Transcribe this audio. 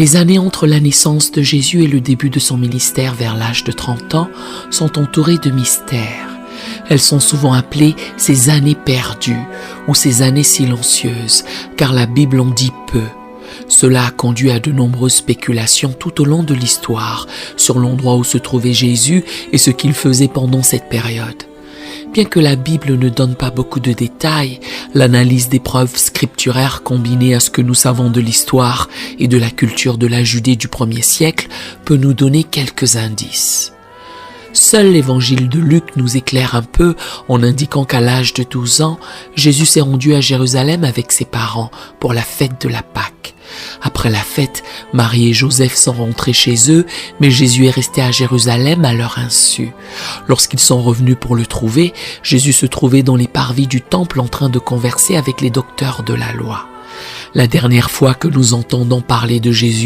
Les années entre la naissance de Jésus et le début de son ministère vers l'âge de 30 ans sont entourées de mystères. Elles sont souvent appelées ces années perdues ou ces années silencieuses, car la Bible en dit peu. Cela a conduit à de nombreuses spéculations tout au long de l'histoire sur l'endroit où se trouvait Jésus et ce qu'il faisait pendant cette période. Bien que la Bible ne donne pas beaucoup de détails, l'analyse des preuves scripturaires combinée à ce que nous savons de l'histoire et de la culture de la Judée du 1er siècle peut nous donner quelques indices. Seul l'évangile de Luc nous éclaire un peu en indiquant qu'à l'âge de 12 ans, Jésus s'est rendu à Jérusalem avec ses parents pour la fête de la Pâque. Après la fête, Marie et Joseph sont rentrés chez eux, mais Jésus est resté à Jérusalem à leur insu. Lorsqu'ils sont revenus pour le trouver, Jésus se trouvait dans les parvis du temple en train de converser avec les docteurs de la loi. La dernière fois que nous entendons parler de Jésus